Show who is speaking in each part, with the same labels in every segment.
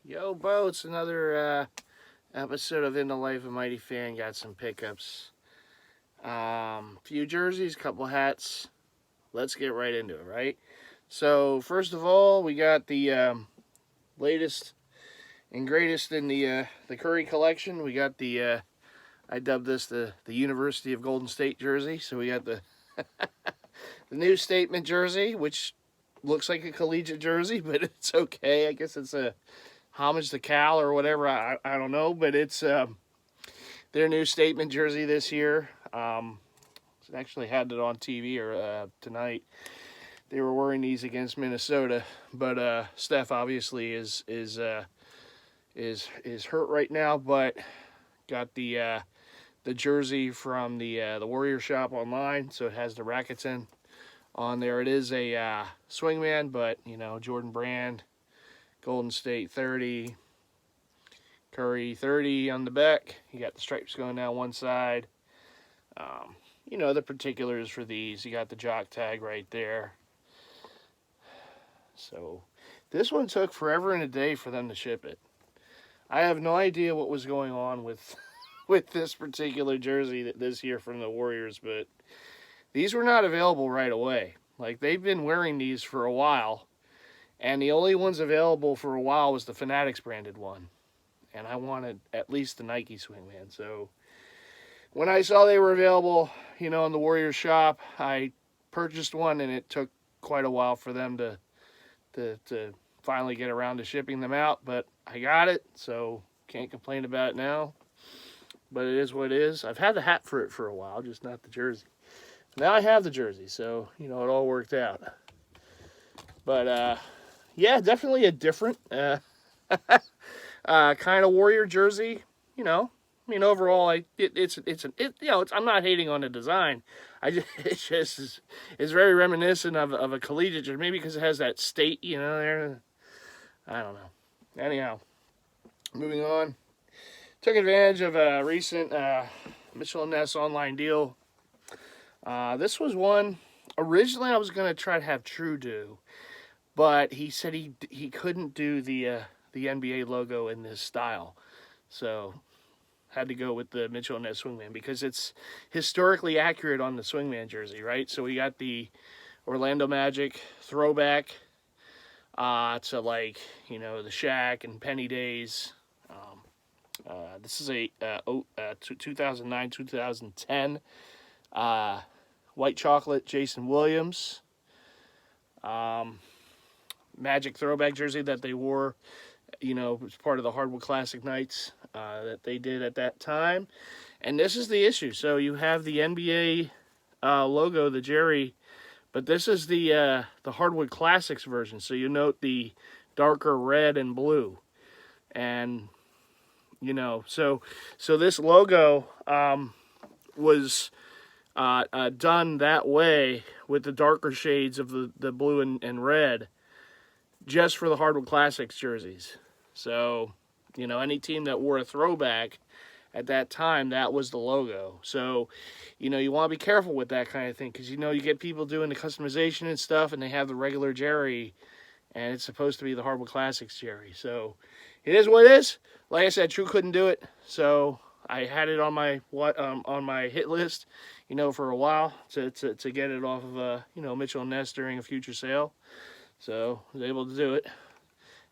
Speaker 1: Yo, boats! Another episode of In the Life of MightyFan. Got some pickups. Few jerseys, couple hats. Let's get right into it, right? So, first of all, we got the latest and greatest in the Curry collection. We got the, I dubbed this the University of Golden State jersey. So, we got the, the new statement jersey, which looks like a collegiate jersey, but it's okay. I guess it's a homage to Cal or whatever. I don't know, but it's their new statement jersey this year. Actually had it on TV or tonight. They were wearing these against Minnesota, but Steph obviously is hurt right now. But got the jersey from the Warrior shop online, so it has the Rakuten on there. It is a swingman, but you know, Jordan Brand, Golden State 30, Curry 30 on the back. You got the stripes going down one side. You know the particulars for these. You got the jock tag right there. So this one took forever and a day for them to ship it. I have no idea what was going on with with this particular jersey this year from the Warriors, but these were not available right away. Like, they've been wearing these for a while, and the only ones available for a while was the Fanatics branded one. And I wanted at least the Nike Swingman. So when I saw they were available, you know, in the Warriors shop, I purchased one, and it took quite a while for them to finally get around to shipping them out. But I got it, so can't complain about it now. But it is what it is. I've had the hat for it for a while, just not the jersey. Now I have the jersey, so, you know, it all worked out. But, yeah, definitely a different kind of Warrior jersey, you know. I mean, overall, I'm not hating on the design. It just is very reminiscent of a collegiate jersey, maybe because it has that state, you know, there. I don't know. Anyhow, moving on. Took advantage of a recent Mitchell & Ness online deal. This was one, originally I was going to try to have True do, but he said he couldn't do the NBA logo in this style. So had to go with the Mitchell & Ness Swingman because it's historically accurate on the Swingman jersey, right? So we got the Orlando Magic throwback to, like, you know, the Shaq and Penny days. This is a 2009-2010 white chocolate Jason Williams Magic throwback jersey that they wore, you know, as part of the Hardwood Classic nights that they did at that time. And this is the issue. So you have the NBA logo, the Jerry, but this is the Hardwood Classics version. So you note the darker red and blue. And, you know, so this logo was done that way with the darker shades of the blue and red just for the Hardwood Classics jerseys. So, you know, any team that wore a throwback at that time, that was the logo. So, you know, you want to be careful with that kind of thing because, you know, you get people doing the customization and stuff, and they have the regular Jerry, and it's supposed to be the Hardwood Classics Jerry. So it is what it is. Like I said, True couldn't do it, so I had it on my hit list, you know, for a while to get it off of you know, Mitchell & Ness during a future sale. So I was able to do it.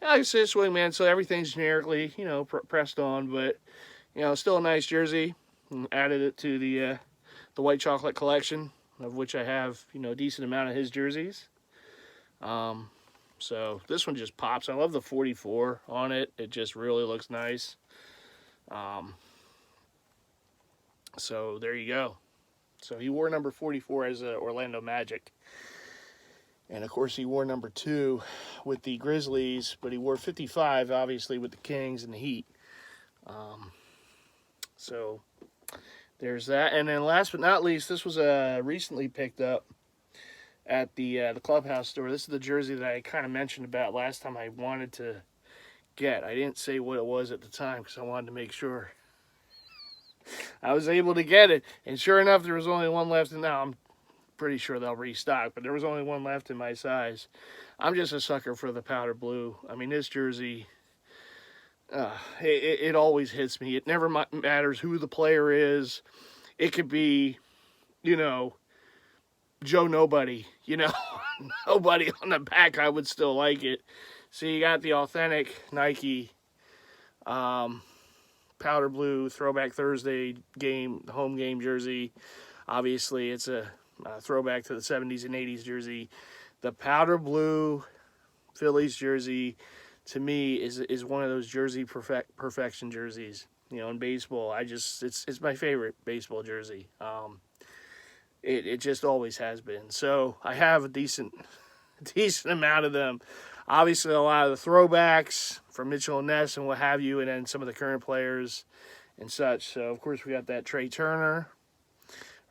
Speaker 1: Like I said, Swingman, so everything's generically, you know, pressed on, but, you know, still a nice jersey. And added it to the white chocolate collection, of which I have, you know, a decent amount of his jerseys. So this one just pops. I love the 44 on it. It just really looks nice. So there you go. So he wore number 44 as Orlando Magic. And, of course, he wore number 2 with the Grizzlies, but he wore 55, obviously, with the Kings and the Heat. So there's that. And then last but not least, this was recently picked up at the Clubhouse store. This is the jersey that I kind of mentioned about last time I wanted to get. I didn't say what it was at the time because I wanted to make sure I was able to get it. And sure enough, there was only one left. And now I'm pretty sure they'll restock, but there was only one left in my size. I'm just a sucker for the powder blue. I mean, this jersey it always hits me. It never matters who the player is. It could be, you know, Joe Nobody, you know, nobody on the back. I would still like it. So you got the authentic Nike powder blue Throwback Thursday home game jersey. Obviously, it's a throwback to the 70s and 80s jersey. The powder blue Phillies jersey, to me, is one of those jersey perfection jerseys. You know, in baseball, it's my favorite baseball jersey. It just always has been. So I have a decent amount of them. Obviously, a lot of the throwbacks from Mitchell and Ness and what have you, and then some of the current players and such. So, of course, we got that Trey Turner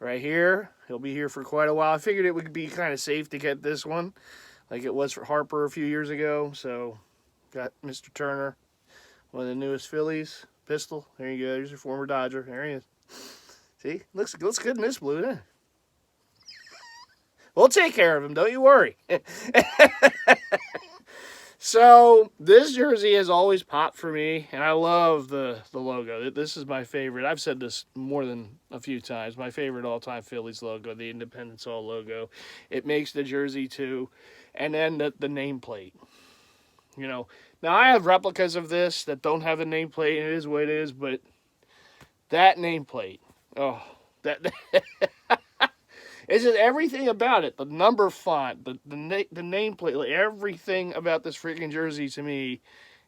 Speaker 1: right here. He'll be here for quite a while. I figured it would be kind of safe to get this one, like it was for Harper a few years ago. So, got Mr. Turner, one of the newest Phillies. Pistol. There you go. There's your former Dodger. There he is. See? Looks good in this blue, doesn't it? We'll take care of him. Don't you worry. So, this jersey has always popped for me, and I love the logo. This is my favorite. I've said this more than a few times. My favorite all-time Phillies logo, the Independence Hall logo. It makes the jersey, too. And then the nameplate. You know, now I have replicas of this that don't have a nameplate, and it is what it is, but that nameplate, oh, that... It's just everything about it. The number font, the nameplate, like everything about this freaking jersey to me,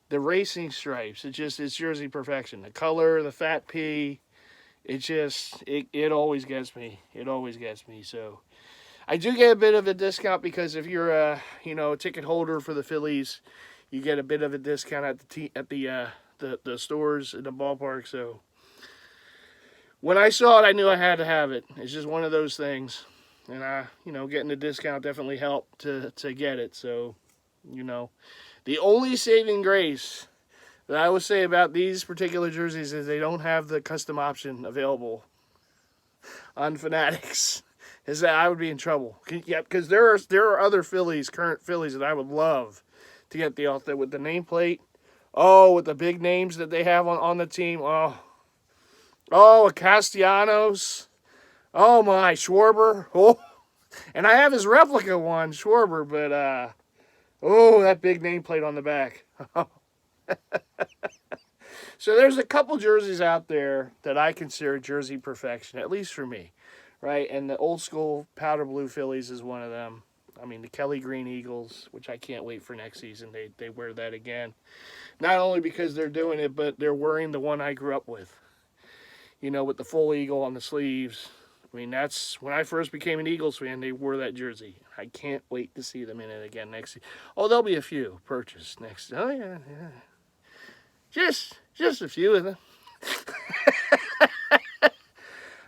Speaker 1: the racing stripes, it's jersey perfection. The color, the fat P, it always gets me. It always gets me. So I do get a bit of a discount because if you're a ticket holder for the Phillies, you get a bit of a discount at the stores in the ballpark. So when I saw it, I knew I had to have it. It's just one of those things. And getting the discount definitely helped to get it. So, the only saving grace that I would say about these particular jerseys is they don't have the custom option available on Fanatics. Is that I would be in trouble. Yeah, because there are other current Phillies that I would love to get with the nameplate. Oh, with the big names that they have on the team. Oh, a Castellanos. Oh, my, Schwarber. Oh, and I have his replica one, Schwarber, but, that big nameplate on the back. So there's a couple jerseys out there that I consider jersey perfection, at least for me, right? And the old school powder blue Phillies is one of them. I mean, the Kelly Green Eagles, which I can't wait for next season. They wear that again. Not only because they're doing it, but they're wearing the one I grew up with. With the full eagle on the sleeves. I mean, that's when I first became an Eagles fan, they wore that jersey. I can't wait to see them in it again next year. Oh, there'll be a few purchased next. Oh, yeah. Just a few of them.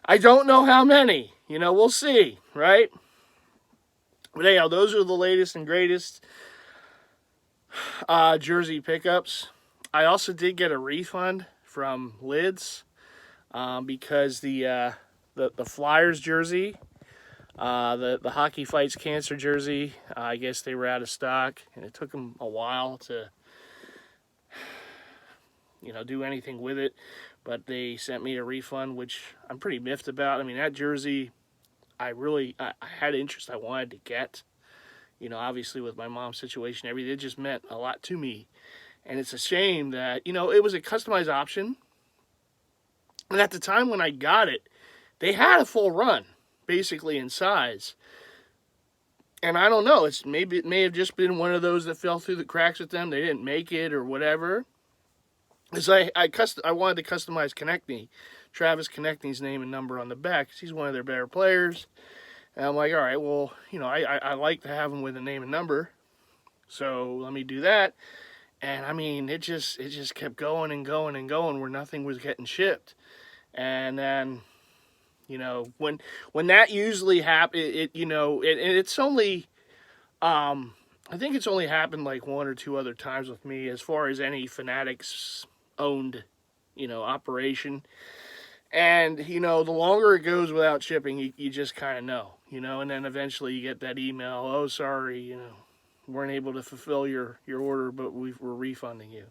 Speaker 1: I don't know how many. We'll see, right? But anyhow, those are the latest and greatest jersey pickups. I also did get a refund from Lids because the Flyers jersey, the Hockey Fights Cancer jersey, I guess they were out of stock, and it took them a while to, do anything with it, but they sent me a refund, which I'm pretty miffed about. I mean, that jersey, I had interest, I wanted to get, obviously with my mom's situation, everything, it just meant a lot to me, and it's a shame that, it was a customized option, and at the time when I got it, they had a full run, basically, in size. And I don't know, it may have just been one of those that fell through the cracks with them. They didn't make it or whatever. Because I wanted to customize Konechny, Travis Konechny's name and number on the back, because he's one of their better players. And I'm like, all right, well, I like to have him with a name and number. So let me do that. And, I mean, it just kept going and going and going where nothing was getting shipped. And then... when that usually happens, it's only, I think it's only happened like one or two other times with me as far as any Fanatics owned, operation. And, the longer it goes without shipping, you just kind of know, and then eventually you get that email, oh, sorry, weren't able to fulfill your order, but we're refunding you.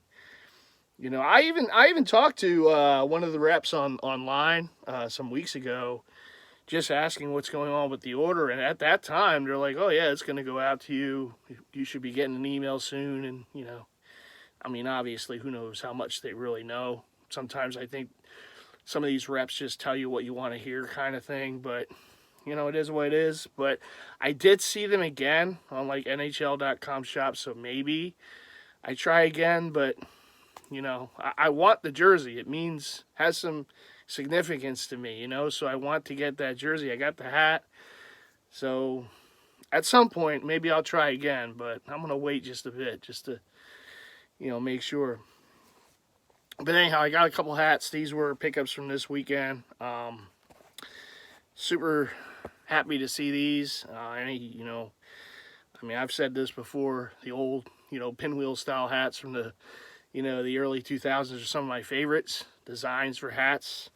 Speaker 1: You know, I even talked to one of the reps online some weeks ago, just asking what's going on with the order. And at that time, they're like, "Oh yeah, it's going to go out to you. You should be getting an email soon." And you know, I mean, obviously, who knows how much they really know. Sometimes I think some of these reps just tell you what you want to hear, kind of thing. But you know, it is what it is. But I did see them again on like NHL.com shop, so maybe I try again. But you know, I want the jersey. It has some significance to me, you know, so I want to get that jersey. I got the hat. So at some point, maybe I'll try again, but I'm going to wait just a bit just to, you know, make sure. But anyhow, I got a couple hats. These were pickups from this weekend. Super happy to see these. You know, I mean, I've said this before, the old, you know, pinwheel style hats from the, you know, the early 2000s are some of my favorites. Designs for hats,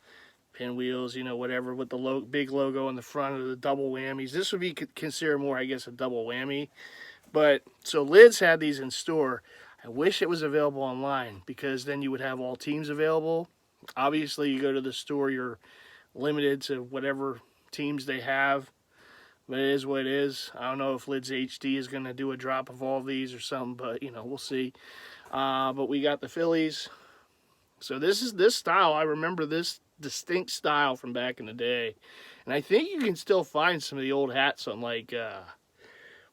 Speaker 1: pinwheels, you know, whatever, with the big logo on the front of the double whammies. This would be considered more, I guess, a double whammy. But, so Lids had these in store. I wish it was available online, because then you would have all teams available. Obviously, you go to the store, you're limited to whatever teams they have. But it is what it is. I don't know if Lids HD is going to do a drop of all of these or something, but, you know, we'll see. But we got the Phillies. So this is this style. I remember this distinct style from back in the day. And I think you can still find some of the old hats on, like,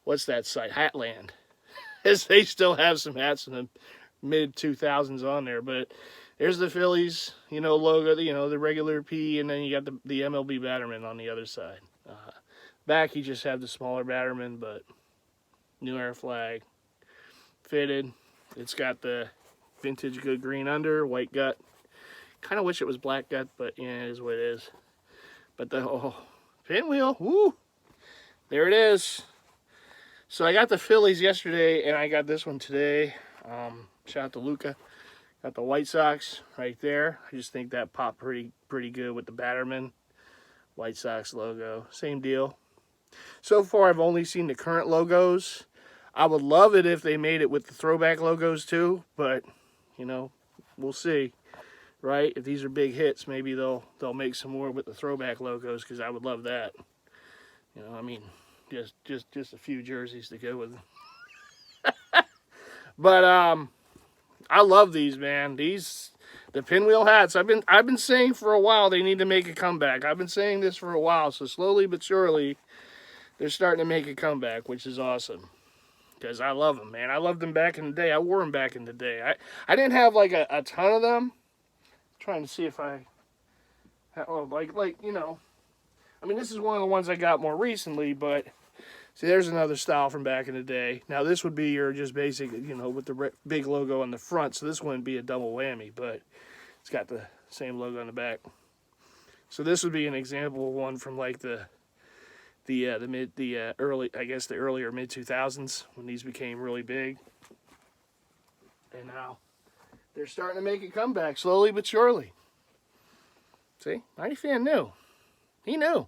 Speaker 1: what's that site? Hatland. As they still have some hats in the mid-2000s on there. But there's the Phillies, you know, logo, you know, the regular P, and then you got the MLB Batterman on the other side. Back, you just have the smaller Batterman, but New Era flag. Fitted. It's got the vintage good green under, white gut. Kind of wish it was black gut, but yeah, it is what it is. But the pinwheel, woo! There it is. So I got the Phillies yesterday, and I got this one today. Shout out to Luca. Got the White Sox right there. I just think that popped pretty good with the Batterman. White Sox logo, same deal. So far, I've only seen the current logos. I would love it if they made it with the throwback logos too, but you know, we'll see, right? If these are big hits, maybe they'll make some more with the throwback logos, because I would love that. You know, I mean, just a few jerseys to go with them. But I love these, man. The pinwheel hats. I've been saying for a while they need to make a comeback. I've been saying this for a while, so slowly but surely they're starting to make a comeback, which is awesome. Because I love them, man. I loved them back in the day. I wore them back in the day. I didn't have like a ton of them. I'm trying to see if I, like you know, I mean, this is one of the ones I got more recently, but see, there's another style from back in the day. Now this would be your just basic, you know, with the big logo on the front, so this wouldn't be a double whammy, but it's got the same logo on the back. So this would be an example of one from like the early, I guess the earlier mid 2000s, when these became really big. And now they're starting to make a comeback slowly but surely. See, MightyFan knew. He knew.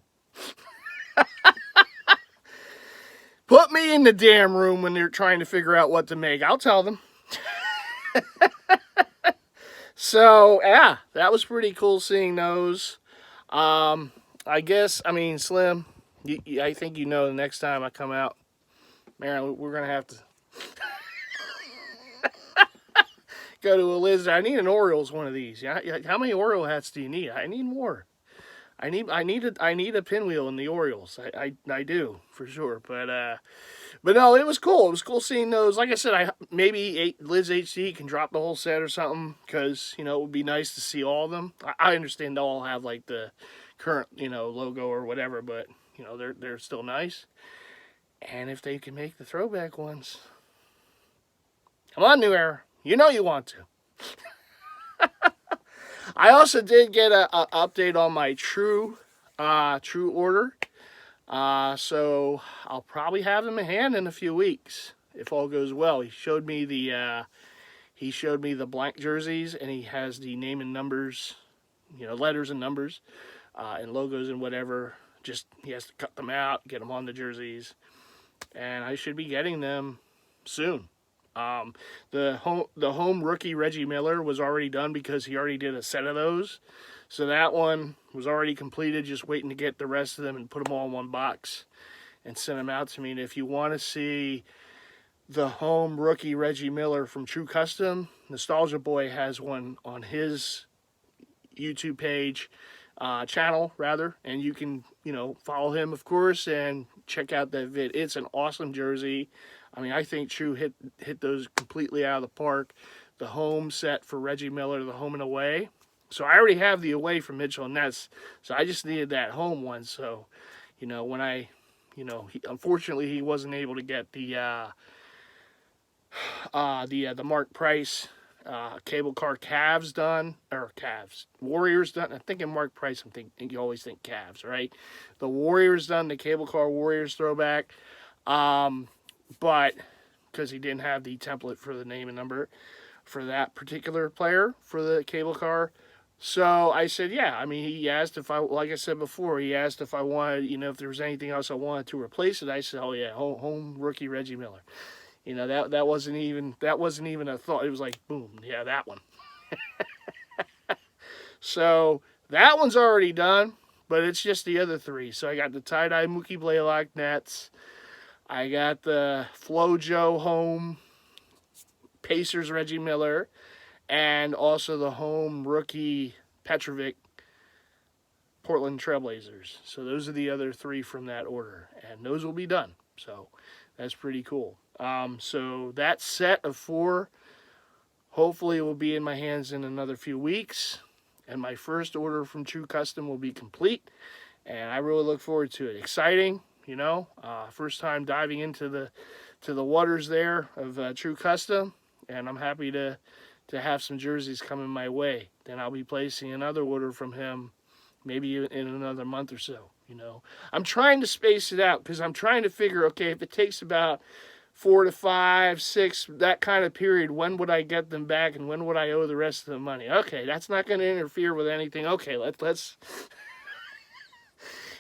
Speaker 1: Put me in the damn room when they're trying to figure out what to make. I'll tell them. So, yeah, that was pretty cool seeing those. I guess, I mean, Slim, I think you know the next time I come out, man, we're going to have to go to a Liz. I need an Orioles one of these. How many Oriole hats do you need? I need more. I need a pinwheel in the Orioles. I do, for sure. But no, it was cool. It was cool seeing those. Like I said, maybe Liz HD can drop the whole set or something, because, you know, it would be nice to see all of them. I understand they'll all have like the current, you know, logo or whatever, but you know, they're still nice. And if they can make the throwback ones, come on, New Era, you know you want to. I also did get a update on my True order. So I'll probably have them in hand in a few weeks if all goes well. He showed me the blank jerseys, and he has the name and numbers, you know, letters and numbers, and logos and whatever. Just he has to cut them out, get them on the jerseys, and I should be getting them soon. The home rookie Reggie Miller was already done because he already did a set of those. So that one was already completed, just waiting to get the rest of them and put them all in one box and send them out to me. And if you want to see the home rookie Reggie Miller from True Custom, Nostalgia Boy has one on his YouTube page, channel rather, and you can, follow him, of course, and check out that vid. It's an awesome jersey. I mean, I think True hit those completely out of the park. The home set for Reggie Miller, the home and away. So I already have the away from Mitchell and Ness, so I just needed that home one. So, when unfortunately he wasn't able to get the Mark Price cable car Cavs done, or Cavs Warriors done. I'm thinking Mark Price. I'm thinking, you always think Cavs, right? The Warriors done, the cable car Warriors throwback, but because he didn't have the template for the name and number for that particular player for the cable car. So I said, yeah. I mean, he asked if like I said before, he asked if I wanted, if there was anything else I wanted to replace it. I said, oh yeah, home rookie Reggie Miller. That wasn't even a thought. It was like, boom, yeah, that one. So that one's already done, but it's just the other three. So I got the tie-dye Mookie Blaylock Nets. I got the FloJo home Pacers Reggie Miller, and also the home rookie Petrovic Portland Trailblazers. So those are the other three from that order, and those will be done. So that's pretty cool. So that set of 4 hopefully will be in my hands in another few weeks, and my first order from True Custom will be complete, and I really look forward to it. Exciting, first time diving into the waters there of True Custom, and I'm happy to have some jerseys coming my way. Then I'll be placing another order from him maybe in another month or so. I'm trying to space it out because I'm trying to figure, okay, if it takes about 4 to 5, 6, that kind of period, when would I get them back and when would I owe the rest of the money? Okay, that's not going to interfere with anything. Okay, let's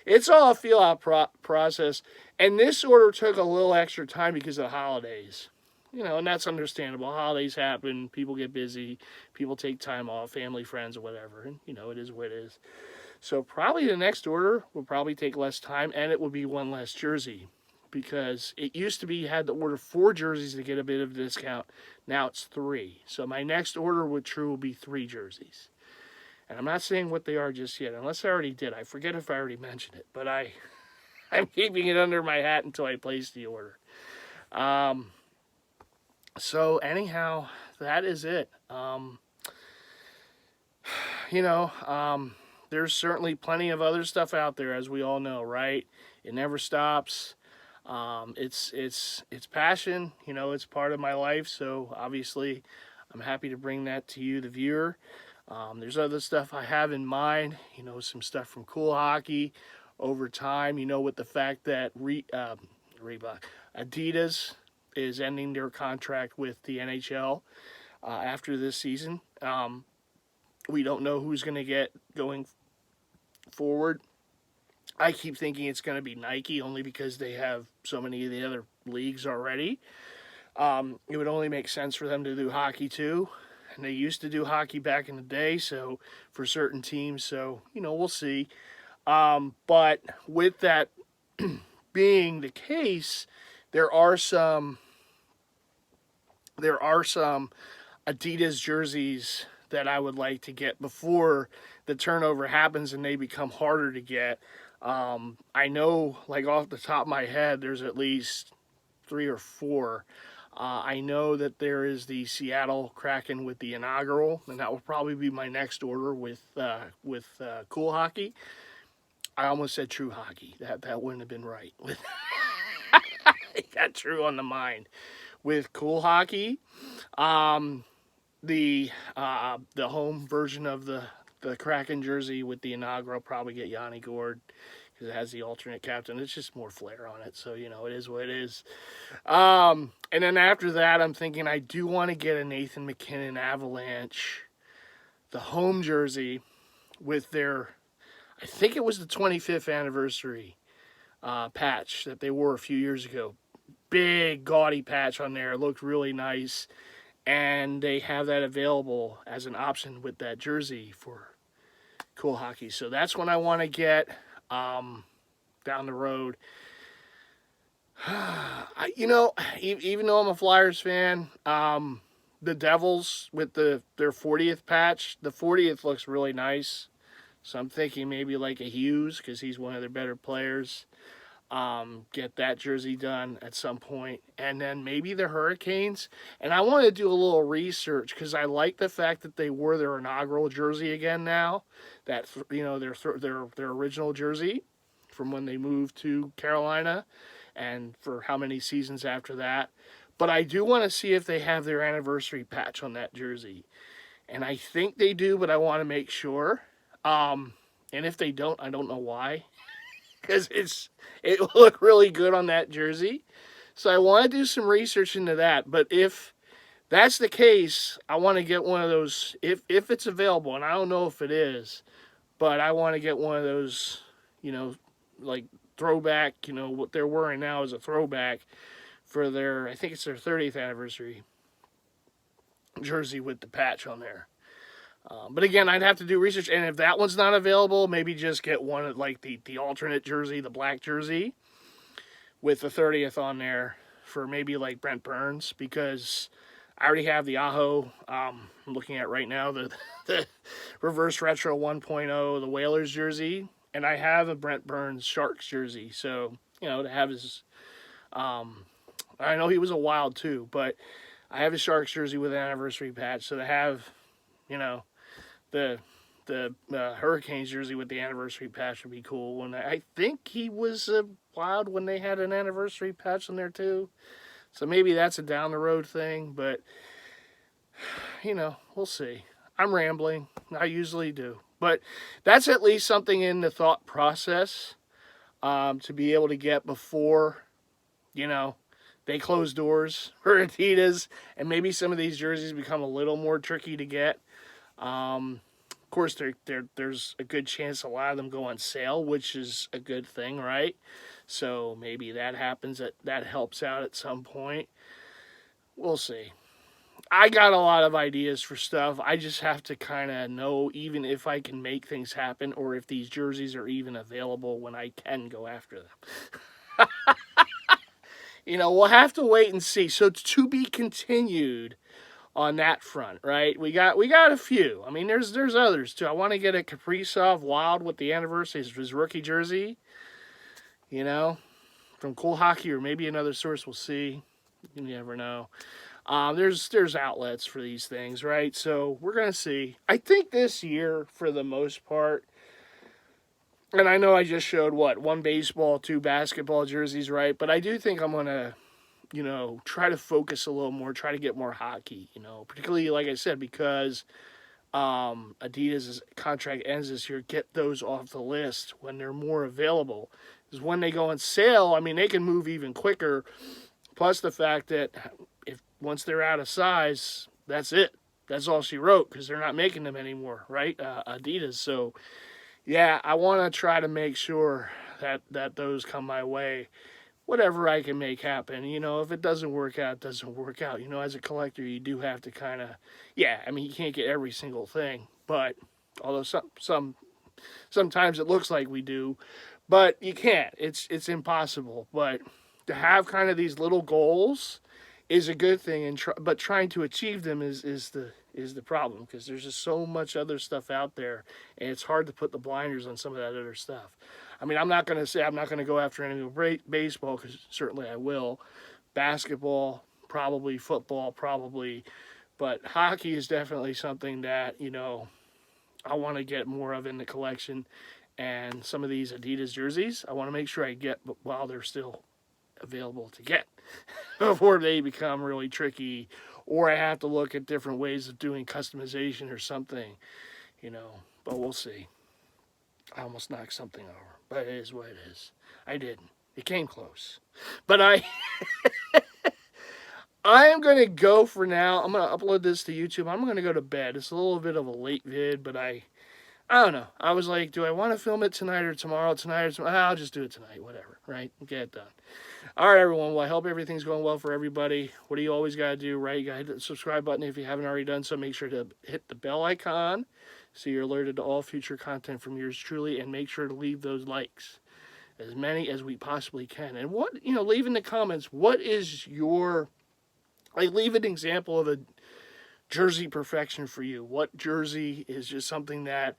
Speaker 1: it's all a feel-out process. And this order took a little extra time because of the holidays. And that's understandable. Holidays happen, people get busy, people take time off, family, friends, or whatever. And, it is what it is. So probably the next order will probably take less time, and it will be one less jersey. Because it used to be you had to order 4 jerseys to get a bit of a discount. Now it's 3. So my next order with True will be 3 jerseys. And I'm not saying what they are just yet, unless I already did. I forget if I already mentioned it. But I'm keeping it under my hat until I place the order. So anyhow, that is it. There's certainly plenty of other stuff out there, as we all know, right? It never stops. It's passion, it's part of my life. So obviously I'm happy to bring that to you, the viewer. There's other stuff I have in mind, some stuff from Cool Hockey over time, with the fact that Reebok, Adidas is ending their contract with the NHL after this season. We don't know who's going to get going forward. I keep thinking it's going to be Nike only because they have so many of the other leagues already. It would only make sense for them to do hockey too. And they used to do hockey back in the day, so for certain teams. So, we'll see. But with that being the case, there are some Adidas jerseys that I would like to get before the turnover happens and they become harder to get. I know, like off the top of my head, there's at least 3 or 4. I know that there is the Seattle Kraken with the inaugural, and that will probably be my next order with Cool Hockey. I almost said True Hockey. That wouldn't have been right. I got True on the mind. With Cool Hockey, the home version of the Kraken jersey with the inaugural, probably get Yanni Gourde because it has the alternate captain. It's just more flair on it, so it is what it is. And then after that, I'm thinking I do want to get a Nathan McKinnon Avalanche, the home jersey with their, I think it was the 25th anniversary patch that they wore a few years ago. big gaudy patch on there. It looked really nice. And they have that available as an option with that jersey for Cool Hockey. So that's what I want to get down the road. Even though I'm a Flyers fan, the Devils with their 40th patch, the 40th looks really nice. So I'm thinking maybe like a Hughes, because he's one of their better players. Get that jersey done at some point. And then maybe the Hurricanes. And I want to do a little research, because I like the fact that they wore their inaugural jersey again now. That, their original jersey from when they moved to Carolina, and for how many seasons after that. But I do want to see if they have their anniversary patch on that jersey. And I think they do, but I want to make sure. And if they don't, I don't know why. Because it will look really good on that jersey. So I want to do some research into that. But if that's the case, I want to get one of those, if it's available, and I don't know if it is, but I want to get one of those, like throwback, what they're wearing now is a throwback for their, I think it's their 30th anniversary jersey with the patch on there. But again, I'd have to do research, and if that one's not available, maybe just get one like the alternate jersey, the black jersey, with the 30th on there for maybe like Brent Burns, because I already have the Aho. I'm looking at right now the Reverse Retro 1.0, the Whalers jersey, and I have a Brent Burns Sharks jersey. So to have his, I know he was a Wild too, but I have a Sharks jersey with an anniversary patch. So to have, the Hurricanes jersey with the anniversary patch would be cool. And I think he was a Wild when they had an anniversary patch on there too. So maybe that's a down the road thing, but we'll see. I'm rambling. I usually do. But that's at least something in the thought process to be able to get before, they close doors for Adidas, and maybe some of these jerseys become a little more tricky to get. Of course, there's a good chance a lot of them go on sale, which is a good thing, right? So maybe that happens, that helps out at some point. We'll see. I got a lot of ideas for stuff. I just have to kind of know even if I can make things happen, or if these jerseys are even available when I can go after them. We'll have to wait and see. So to be continued on that front, right? We got a few. I mean, there's others too. I want to get a Kaprizov Wild with the anniversary of his rookie jersey, from Cool Hockey, or maybe another source. We'll see. You never know. There's outlets for these things, right? So we're gonna see. I think this year, for the most part, and I know I just showed one baseball, 2 basketball jerseys, right? But I do think I'm gonna, try to focus a little more, try to get more hockey, particularly, like I said, because Adidas' contract ends this year. Get those off the list when they're more available. Because when they go on sale, I mean, they can move even quicker. Plus the fact that once they're out of size, that's it. That's all she wrote, because they're not making them anymore, right? Adidas. So, yeah, I want to try to make sure that those come my way. Whatever I can make happen. If it doesn't work out, it doesn't work out. As a collector, you do have to kind of, you can't get every single thing. But, although sometimes it looks like we do, but you can't. It's impossible. But to have kind of these little goals is a good thing, but trying to achieve them is the problem, because there's just so much other stuff out there, and it's hard to put the blinders on some of that other stuff. I mean, I'm not going to say I'm not going to go after any baseball, because certainly I will. Basketball, probably. Football, probably. But hockey is definitely something that, I want to get more of in the collection. And some of these Adidas jerseys, I want to make sure I get while they're still available to get before they become really tricky, or I have to look at different ways of doing customization or something, but we'll see. I almost knocked something over, but it is what it is. I didn't. It came close. But I am going to go for now. I'm going to upload this to YouTube. I'm going to go to bed. It's a little bit of a late vid, but I don't know. I was like, do I want to film it tonight or tomorrow? I'll just do it tonight, whatever, right? Get it done. All right, everyone. Well, I hope everything's going well for everybody. What do you always got to do, right? You got to hit the subscribe button if you haven't already done so. Make sure to hit the bell icon so you're alerted to all future content from yours truly. And make sure to leave those likes, as many as we possibly can. And leave in the comments, what is your, leave an example of a jersey perfection for you. What jersey is just something that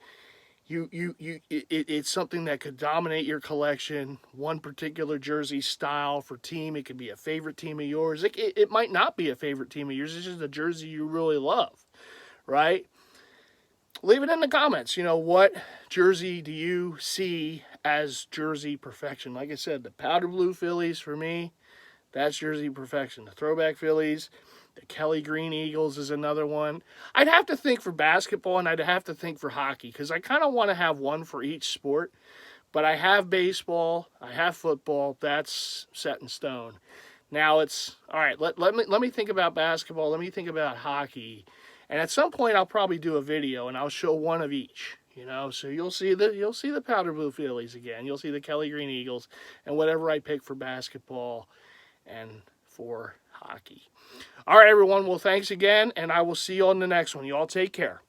Speaker 1: it's something that could dominate your collection. One particular jersey style for team. It could be a favorite team of yours. It might not be a favorite team of yours. It's just a jersey you really love, right? Leave it in the comments. What jersey do you see as jersey perfection? Like I said, the powder blue Phillies for me, that's jersey perfection. The throwback Phillies, the Kelly Green Eagles is another one. I'd have to think for basketball, and I'd have to think for hockey, because I kind of want to have one for each sport. But I have baseball, I have football. That's set in stone. Now it's all right. Let me think about basketball. Let me think about hockey, and at some point I'll probably do a video and I'll show one of each. So you'll see the powder blue Phillies again. You'll see the Kelly Green Eagles, and whatever I pick for basketball and for hockey. All right, everyone. Well, thanks again, and I will see you on the next one. You all take care.